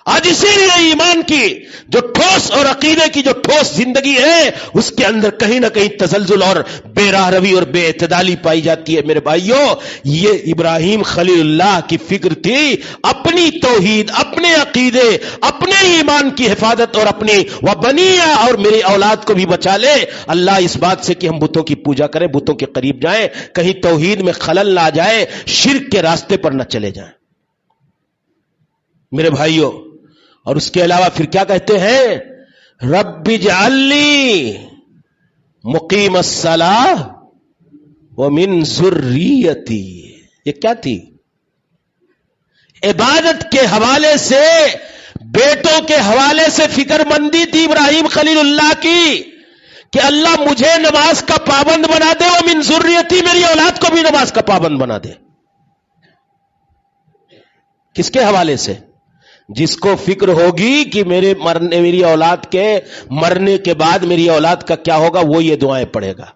آج اسی لیے ایمان کی جو ٹھوس اور عقیدے کی جو ٹھوس زندگی ہے اس کے اندر کہیں نہ کہیں تزلزل اور بے راہ روی اور بے اعتدالی پائی جاتی ہے. میرے بھائیوں، یہ ابراہیم خلیل اللہ کی فکر تھی اپنی توحید، اپنے عقیدے، اپنے ایمان کی حفاظت اور اپنی وبنیہ اور میری اولاد کو بھی بچا لے. اللہ اس بات سے کہ ہم بتوں کی پوجا کریں، بتوں کے قریب جائیں، کہیں توحید میں خلل نہ آ جائے، شرک کے راستے پر نہ چلے جائیں. میرے بھائیوں، اور اس کے علاوہ پھر کیا کہتے ہیں؟ رب اجعلنی مقیم الصلاۃ ومن ذریتی. یہ کیا تھی؟ عبادت کے حوالے سے، بیٹوں کے حوالے سے فکر مندی تھی ابراہیم خلیل اللہ کی کہ اللہ مجھے نماز کا پابند بنا دے، ومن ذریتی، میری اولاد کو بھی نماز کا پابند بنا دے. کس کے حوالے سے؟ جس کو فکر ہوگی کہ میری اولاد کے مرنے کے بعد میری اولاد کا کیا ہوگا، وہ یہ دعائیں پڑھے گا،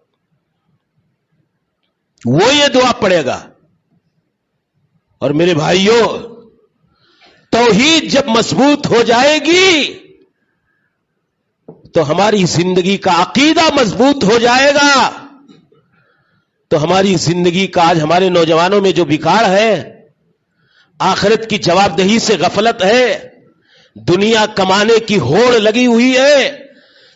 وہ یہ دعا پڑھے گا. اور میرے بھائیوں، توحید جب مضبوط ہو جائے گی تو ہماری زندگی کا عقیدہ مضبوط ہو جائے گا. تو ہماری زندگی کا آج ہمارے نوجوانوں میں جو بگاڑ ہے، آخرت کی جواب دہی سے غفلت ہے، دنیا کمانے کی ہوڑ لگی ہوئی ہے.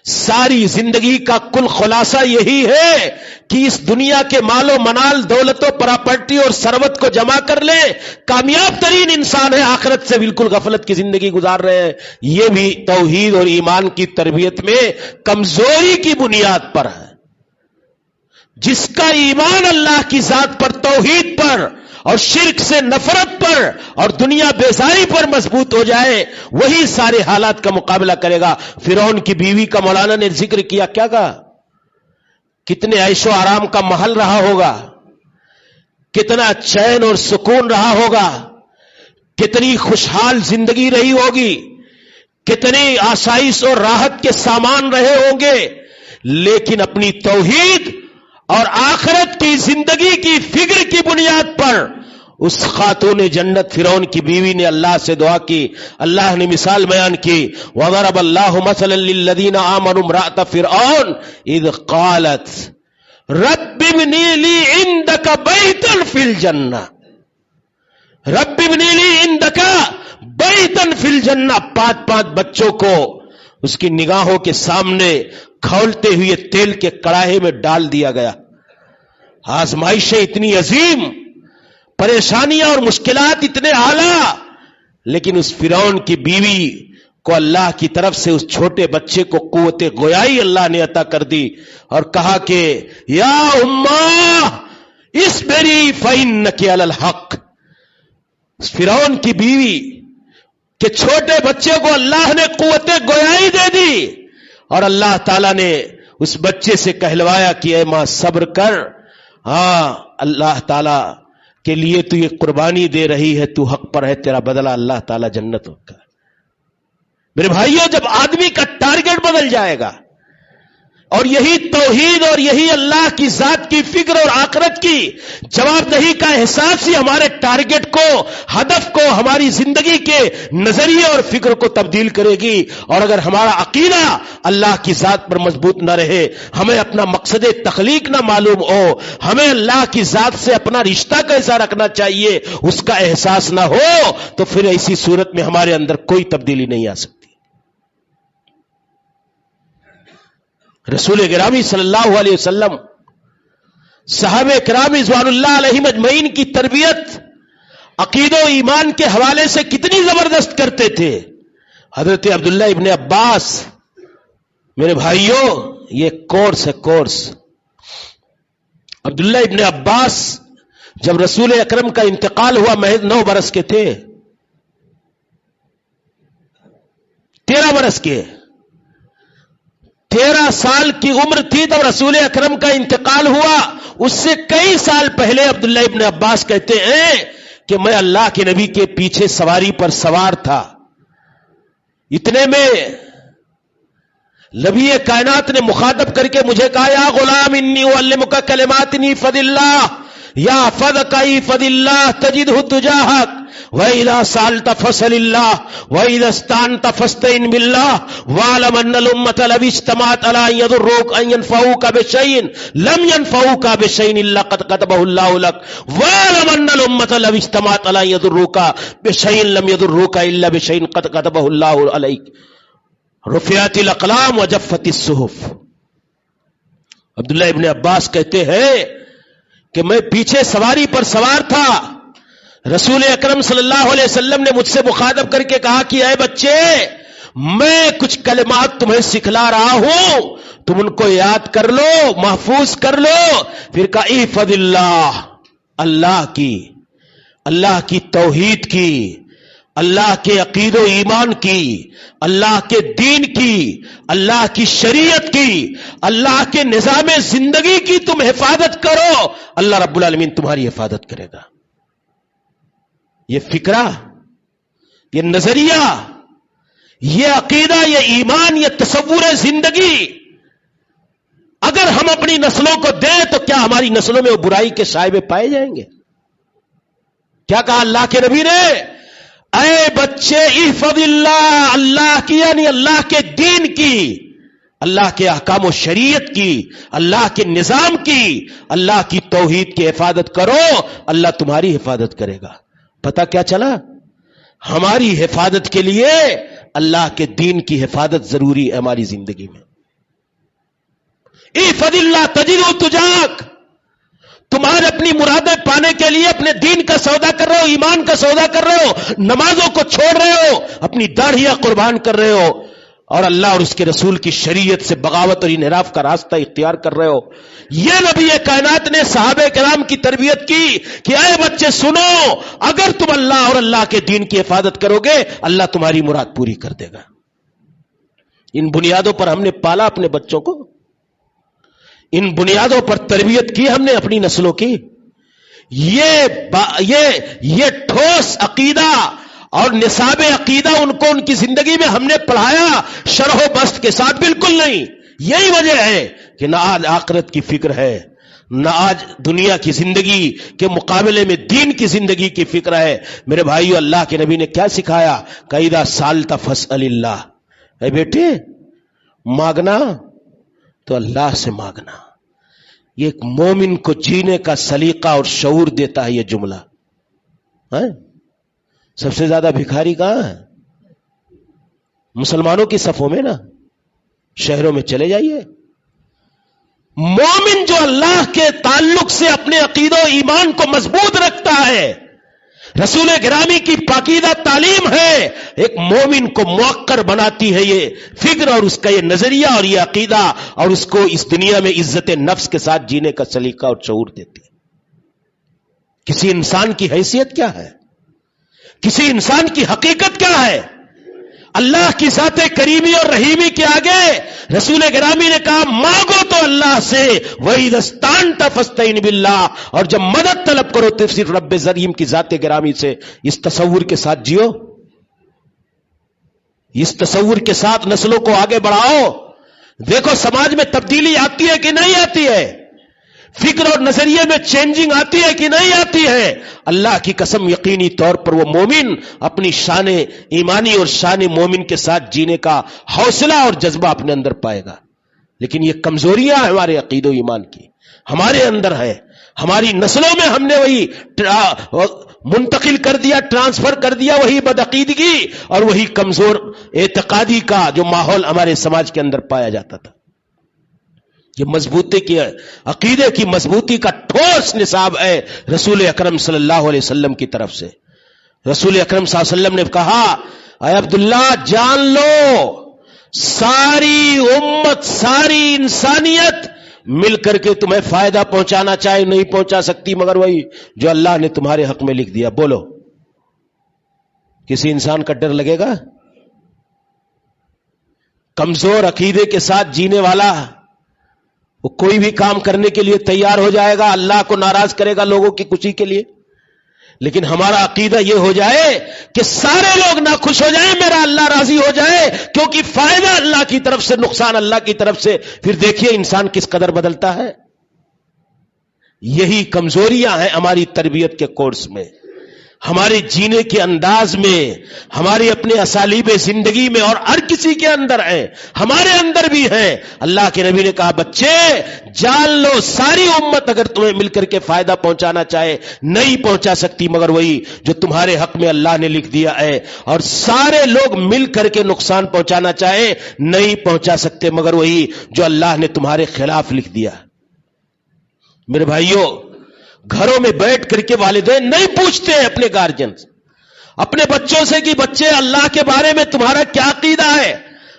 ساری زندگی کا کل خلاصہ یہی ہے کہ اس دنیا کے مال و منال، دولت و پراپرٹی اور ثروت کو جمع کر لیں. کامیاب ترین انسان ہے، آخرت سے بالکل غفلت کی زندگی گزار رہے ہیں. یہ بھی توحید اور ایمان کی تربیت میں کمزوری کی بنیاد پر ہے. جس کا ایمان اللہ کی ذات پر، توحید پر اور شرک سے نفرت پر اور دنیا بیزاری پر مضبوط ہو جائے، وہی سارے حالات کا مقابلہ کرے گا. فرعون کی بیوی کا مولانا نے ذکر کیا، کیا کہا؟ کتنے عیش و آرام کا محل رہا ہوگا، کتنا چین اور سکون رہا ہوگا، کتنی خوشحال زندگی رہی ہوگی، کتنی آسائش اور راحت کے سامان رہے ہوں گے، لیکن اپنی توحید اور آخرت کی زندگی کی فکر کی بنیاد پر اس خاتون جنت فرعون کی بیوی نے اللہ سے دعا کی. اللہ نے مثال بیان کی، وَضَرَبَ اللَّهُ مَثَلًا لِّلَّذِينَ آمَنُوا امْرَأَتَ فِرْعَوْنَ إِذْ قَالَتْ رَبِّ ابْنِ لِي عِندَكَ بَيْتًا فِي الْجَنَّةِ، رَبِّ ابْنِ لِي عِندَكَ بَيْتًا فِي الْجَنَّةِ. 5 بچوں کو اس کی نگاہوں کے سامنے کھولتے ہوئے تیل کے کڑاہے میں ڈال دیا گیا. آزمائشیں اتنی عظیم، پریشانیاں اور مشکلات اتنے اعلیٰ، لیکن اس فرعون کی بیوی کو اللہ کی طرف سے اس چھوٹے بچے کو قوت گویائی اللہ نے عطا کر دی اور کہا کہ یا اماں اصبری فإنک علی الحق. فرعون کی بیوی کہ چھوٹے بچے کو اللہ نے قوت گویائی دے دی اور اللہ تعالیٰ نے اس بچے سے کہلوایا کہ اے ماں صبر کر، ہاں اللہ تعالیٰ کے لیے تو یہ قربانی دے رہی ہے، تو حق پر ہے، تیرا بدلہ اللہ تعالیٰ جنت ہوگا. میرے بھائیوں، جب آدمی کا ٹارگٹ بدل جائے گا اور یہی توحید اور یہی اللہ کی ذات کی فکر اور آخرت کی جواب دہی کا احساس ہی ہمارے ٹارگٹ کو، ہدف کو، ہماری زندگی کے نظریے اور فکر کو تبدیل کرے گی. اور اگر ہمارا عقیدہ اللہ کی ذات پر مضبوط نہ رہے، ہمیں اپنا مقصد تخلیق نہ معلوم ہو، ہمیں اللہ کی ذات سے اپنا رشتہ کیسا رکھنا چاہیے اس کا احساس نہ ہو، تو پھر ایسی صورت میں ہمارے اندر کوئی تبدیلی نہیں آ سکتی. رسول گرامی صلی اللہ علیہ وسلم صحابہ کرام رضوان اللہ علیہم اجمعین کی تربیت عقید و ایمان کے حوالے سے کتنی زبردست کرتے تھے. حضرت عبداللہ ابن عباس، میرے بھائیوں یہ کورس ہے، کورس. عبداللہ ابن عباس جب رسول اکرم کا انتقال ہوا محض 9 برس کے تھے، 13 برس کے، 13 سال کی عمر تھی تب رسول اکرم کا انتقال ہوا. اس سے کئی سال پہلے عبداللہ ابن عباس کہتے ہیں کہ میں اللہ کے نبی کے پیچھے سواری پر سوار تھا. اتنے میں نبی کائنات نے مخاطب کر کے مجھے کہا، یا غلام انی اعلمک کلمات فض اللہ یا فض کئی فض اللہ تجدہ تجاہک. وَإِذَا سَأَلْتَ فَاسْأَلِ اللَّهَ وَإِذَا اسْتَعَنْتَ فَاسْتَعِنْ بِاللَّهِ وَاعْلَمْ أَنَّ الْأُمَّةَ لَوِ اجْتَمَعَتْ عَلَىٰ أَن يَضُرُّوكَ أَن يَنفَعُوكَ بِشَيْءٍ لَمْ يَنفَعُوكَ بِشَيْءٍ إِلَّا قَدْ كَتَبَهُ اللَّهُ لَكَ وَاعْلَمْ أَنَّ الْأُمَّةَ لَوِ اجْتَمَعَتْ عَلَىٰ أَن يَضُرُّوكَ بِشَيْءٍ لَمْ يَضُرُّوكَ إِلَّا بِشَيْءٍ قَدْ كَتَبَهُ اللَّهُ عَلَيْكَ رُفِعَتِ الْأَقْلَامُ وَجَفَّتِ الصُّحُفُ۔ عبداللہ ابن عباس کہتے ہیں کہ میں پیچھے سواری پر سوار تھا، رسول اکرم صلی اللہ علیہ وسلم نے مجھ سے مخاطب کر کے کہا کہ اے بچے، میں کچھ کلمات تمہیں سکھلا رہا ہوں، تم ان کو یاد کر لو، محفوظ کر لو۔ پھر کہا احفظ اللہ، اللہ کی توحید کی، اللہ کے عقید و ایمان کی، اللہ کے دین کی، اللہ کی شریعت کی، اللہ کے نظام زندگی کی تم حفاظت کرو، اللہ رب العالمین تمہاری حفاظت کرے گا۔ یہ فکرہ، یہ نظریہ، یہ عقیدہ، یہ ایمان، یہ تصور زندگی اگر ہم اپنی نسلوں کو دیں تو کیا ہماری نسلوں میں وہ برائی کے شائبے پائے جائیں گے؟ کیا کہا اللہ کے نبی نے؟ اے بچے احفظ اللہ، اللہ کی یعنی اللہ کے دین کی، اللہ کے احکام و شریعت کی، اللہ کے نظام کی، اللہ کی توحید کی حفاظت کرو، اللہ تمہاری حفاظت کرے گا۔ پتہ کیا چلا؟ ہماری حفاظت کے لیے اللہ کے دین کی حفاظت ضروری ہے ہماری زندگی میں۔ احفظ اللہ تجدہ تجاک، تمہارے اپنی مرادیں پانے کے لیے اپنے دین کا سودا کر رہے ہو، ایمان کا سودا کر رہے ہو، نمازوں کو چھوڑ رہے ہو، اپنی داڑھیاں قربان کر رہے ہو، اور اللہ اور اس کے رسول کی شریعت سے بغاوت اور انحراف کا راستہ اختیار کر رہے ہو۔ یہ نبی کائنات نے صحابہ کرام کی تربیت کی کہ اے بچے سنو، اگر تم اللہ اور اللہ کے دین کی حفاظت کرو گے اللہ تمہاری مراد پوری کر دے گا۔ ان بنیادوں پر ہم نے پالا اپنے بچوں کو، ان بنیادوں پر تربیت کی ہم نے اپنی نسلوں کی۔ یہ ٹھوس عقیدہ اور نصاب عقیدہ ان کو ان کی زندگی میں ہم نے پڑھایا شرح و بست کے ساتھ؟ بالکل نہیں۔ یہی وجہ ہے کہ نہ آج آخرت کی فکر ہے، نہ آج دنیا کی زندگی کے مقابلے میں دین کی زندگی کی فکر ہے۔ میرے بھائیو، اللہ کے نبی نے کیا سکھایا؟ قَإِذَا سَأَلْتَ فَاسْأَلِ اللَّهَ، اے بیٹے مانگنا تو اللہ سے مانگنا۔ یہ ایک مومن کو جینے کا سلیقہ اور شعور دیتا ہے یہ جملہ۔ سب سے زیادہ بھکاری کہاں ہے؟ مسلمانوں کی صفوں میں نا، شہروں میں چلے جائیے۔ مومن جو اللہ کے تعلق سے اپنے عقیدہ و ایمان کو مضبوط رکھتا ہے، رسول گرامی کی پاکیزہ تعلیم ہے، ایک مومن کو موقر بناتی ہے یہ فکر اور اس کا یہ نظریہ اور یہ عقیدہ، اور اس کو اس دنیا میں عزت نفس کے ساتھ جینے کا سلیقہ اور شعور دیتی ہے۔ کسی انسان کی حیثیت کیا ہے؟ کسی انسان کی حقیقت کیا ہے؟ اللہ کی ذات کریمی اور رحیمی کے آگے رسول گرامی نے کہا مانگو تو اللہ سے، وَإِذَا اسْتَعَنْتَ فَاسْتَعِنْ بِاللَّهِ، اور جب مدد طلب کرو تو صرف رب ذریم کی ذات گرامی سے۔ اس تصور کے ساتھ جیو، اس تصور کے ساتھ نسلوں کو آگے بڑھاؤ۔ دیکھو سماج میں تبدیلی آتی ہے کہ نہیں آتی ہے؟ فکر اور نظریے میں چینجنگ آتی ہے کہ نہیں آتی ہے؟ اللہ کی قسم یقینی طور پر وہ مومن اپنی شان ایمانی اور شان مومن کے ساتھ جینے کا حوصلہ اور جذبہ اپنے اندر پائے گا۔ لیکن یہ کمزوریاں ہمارے عقید و ایمان کی ہمارے اندر ہے، ہماری نسلوں میں ہم نے وہی منتقل کر دیا، ٹرانسفر کر دیا، وہی بدعقیدگی اور وہی کمزور اعتقادی کا جو ماحول ہمارے سماج کے اندر پایا جاتا تھا۔ یہ مضبوطی کی عقیدے کی مضبوطی کا ٹھوس نصاب ہے رسول اکرم صلی اللہ علیہ وسلم کی طرف سے۔ رسول اکرم صلی اللہ علیہ وسلم نے کہا اے عبداللہ جان لو، ساری امت، ساری انسانیت مل کر کے تمہیں فائدہ پہنچانا چاہے نہیں پہنچا سکتی مگر وہی جو اللہ نے تمہارے حق میں لکھ دیا۔ بولو کسی انسان کا ڈر لگے گا؟ کمزور عقیدے کے ساتھ جینے والا وہ کوئی بھی کام کرنے کے لیے تیار ہو جائے گا، اللہ کو ناراض کرے گا لوگوں کی خوشی کے لیے۔ لیکن ہمارا عقیدہ یہ ہو جائے کہ سارے لوگ نہ خوش ہو جائیں، میرا اللہ راضی ہو جائے، کیونکہ فائدہ اللہ کی طرف سے، نقصان اللہ کی طرف سے۔ پھر دیکھیے انسان کس قدر بدلتا ہے۔ یہی کمزوریاں ہیں ہماری تربیت کے کورس میں۔ ہمارے جینے کے انداز میں، ہماری اپنے اسالیب زندگی میں، اور ہر کسی کے اندر ہیں، ہمارے اندر بھی ہیں۔ اللہ کے نبی نے کہا بچے جان لو ساری امت اگر تمہیں مل کر کے فائدہ پہنچانا چاہے نہیں پہنچا سکتی مگر وہی جو تمہارے حق میں اللہ نے لکھ دیا ہے، اور سارے لوگ مل کر کے نقصان پہنچانا چاہے نہیں پہنچا سکتے مگر وہی جو اللہ نے تمہارے خلاف لکھ دیا۔ میرے بھائیوں، گھروں میں بیٹھ کر کے والدین نہیں پوچھتے ہیں اپنے گارجین سے، اپنے بچوں سے کہ بچے اللہ کے بارے میں تمہارا کیا عقیدہ ہے۔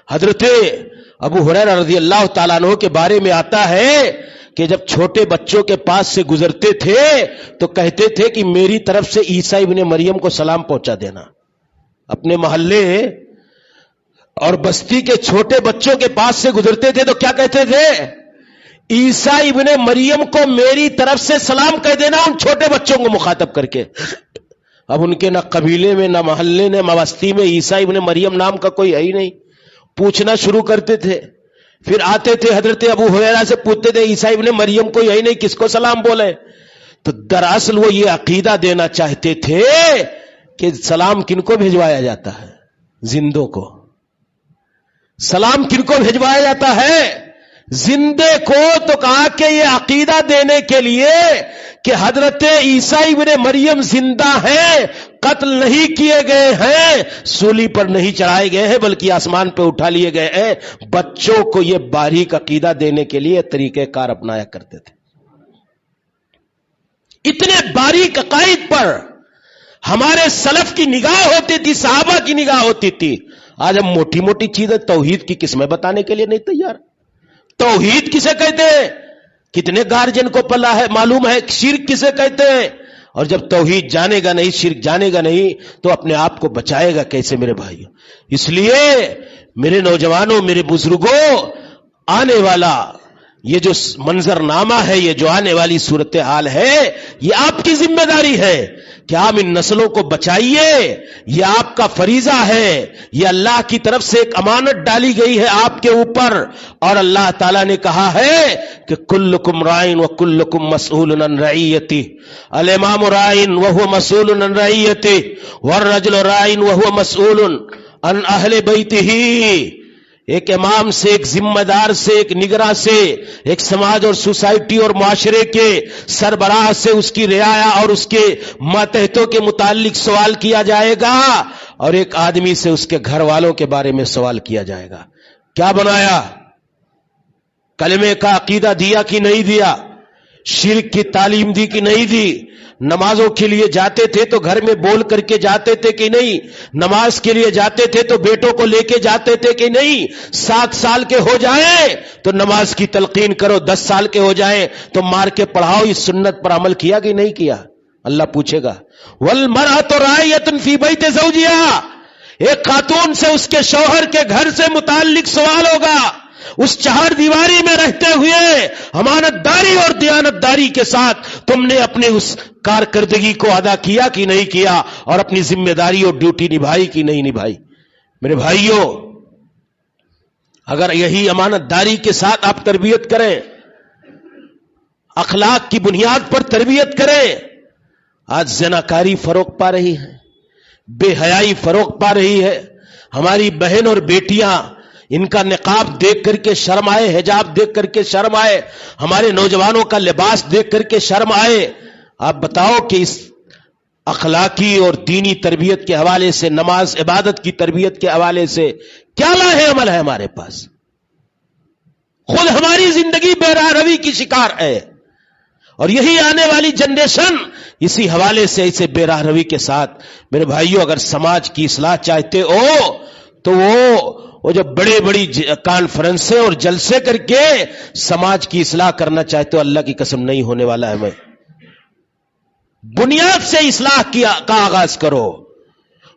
حضرت ابو ہریرہ رضی اللہ تعالیٰ عنہ کے بارے میں آتا ہے کہ جب چھوٹے بچوں کے پاس سے گزرتے تھے تو کہتے تھے کہ میری طرف سے عیسیٰ ابن مریم کو سلام پہنچا دینا۔ اپنے محلے اور بستی کے چھوٹے بچوں کے پاس سے گزرتے تھے تو کیا کہتے تھے؟ عیسیٰ ابن مریم کو میری طرف سے سلام کہہ دینا، ان چھوٹے بچوں کو مخاطب کر کے۔ اب ان کے نہ قبیلے میں، نہ محلے، نہ بستی میں عیسیٰ ابن مریم نام کا کوئی ہے ہی نہیں۔ پوچھنا شروع کرتے تھے، پھر آتے تھے حضرت ابو ہریرہ سے پوچھتے تھے عیسیٰ ابن مریم کوئی ہے ہی نہیں، کس کو سلام بولے؟ تو دراصل وہ یہ عقیدہ دینا چاہتے تھے کہ سلام کن کو بھجوایا جاتا ہے؟ زندوں کو۔ سلام کن کو بھجوایا جاتا ہے؟ زندے کو۔ تو کہا کہ یہ عقیدہ دینے کے لیے کہ حضرت عیسیٰ ابن مریم زندہ ہیں، قتل نہیں کیے گئے ہیں، سولی پر نہیں چڑھائے گئے ہیں بلکہ آسمان پہ اٹھا لیے گئے ہیں، بچوں کو یہ باریک عقیدہ دینے کے لیے طریقہ کار اپنایا کرتے تھے۔ اتنے باریک عقائد پر ہمارے سلف کی نگاہ ہوتی تھی، صحابہ کی نگاہ ہوتی تھی۔ آج ہم موٹی موٹی چیزیں توحید کی قسمیں بتانے کے لیے نہیں تیار۔ توحید کسے کہتے ہیں؟ کتنے گارجن کو پلا ہے، معلوم ہے۔ شرک کسے کہتے ہیں؟ اور جب توحید جانے گا نہیں، شرک جانے گا نہیں تو اپنے آپ کو بچائے گا کیسے میرے بھائیو؟ اس لیے میرے نوجوانوں، میرے بزرگوں، آنے والا یہ جو منظر نامہ ہے، یہ جو آنے والی صورتحال ہے، یہ آپ کی ذمہ داری ہے کہ آپ ان نسلوں کو بچائیے۔ یہ آپ کا فریضہ ہے، یہ اللہ کی طرف سے ایک امانت ڈالی گئی ہے آپ کے اوپر، اور اللہ تعالیٰ نے کہا ہے کہ کلکم رائن وکلکم مسئول عن رعیتہ، الامام رائن وہو مسئول عن رعیتہ، والرجل رائن وہو مسئول عن اہل بیتہ۔ ایک امام سے، ایک ذمہ دار سے، ایک نگراں سے، ایک سماج اور سوسائٹی اور معاشرے کے سربراہ سے اس کی رعایا اور اس کے ماتحتوں کے متعلق سوال کیا جائے گا، اور ایک آدمی سے اس کے گھر والوں کے بارے میں سوال کیا جائے گا۔ کیا بنایا؟ کلمے کا عقیدہ دیا کہ نہیں دیا؟ شرک کی تعلیم دی کہ نہیں دی؟ نمازوں کے لیے جاتے تھے تو گھر میں بول کر کے جاتے تھے کہ نہیں؟ نماز کے لیے جاتے تھے تو بیٹوں کو لے کے جاتے تھے کہ نہیں؟ 7 سال کے ہو جائیں تو نماز کی تلقین کرو، 10 سال کے ہو جائیں تو مار کے پڑھاؤ۔ اس سنت پر عمل کیا کہ نہیں کیا؟ اللہ پوچھے گا۔ وَالْمَرْأَةُ رَاعِيَةٌ فِي بَيْتِ زَوْجِهَا، ایک خاتون سے، اس کے شوہر کے گھر سے متعلق سوال ہوگا۔ اس چہار دیواری میں رہتے ہوئے امانت داری اور دیانت داری کے ساتھ تم نے اپنے اس کارکردگی کو ادا کیا کہ نہیں کیا، اور اپنی ذمہ داری اور ڈیوٹی نبھائی کہ نہیں نبھائی؟ میرے بھائیوں، اگر یہی امانت داری کے ساتھ آپ تربیت کریں، اخلاق کی بنیاد پر تربیت کریں، آج زناکاری فروغ پا رہی ہے، بے حیائی فروغ پا رہی ہے۔ ہماری بہن اور بیٹیاں ان کا نقاب دیکھ کر کے شرم آئے، حجاب دیکھ کر کے شرم آئے، ہمارے نوجوانوں کا لباس دیکھ کر کے شرم آئے۔ آپ بتاؤ کہ اس اخلاقی اور دینی تربیت کے حوالے سے، نماز عبادت کی تربیت کے حوالے سے کیا لاہ عمل ہے ہمارے پاس؟ خود ہماری زندگی بے راہ روی کی شکار ہے، اور یہی آنے والی جنریشن اسی حوالے سے اسے بے راہ روی کے ساتھ۔ میرے بھائیوں، اگر سماج کی اصلاح چاہتے ہو تو وہ جو بڑے بڑی کانفرنسیں اور جلسے کر کے سماج کی اصلاح کرنا چاہتے ہو، اللہ کی قسم نہیں ہونے والا ہے۔ میں بنیاد سے اصلاح کا آغاز کرو،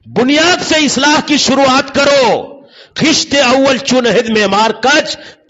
بنیاد سے اصلاح کی شروعات کرو۔ خشت اول چون ہد میں مار کچ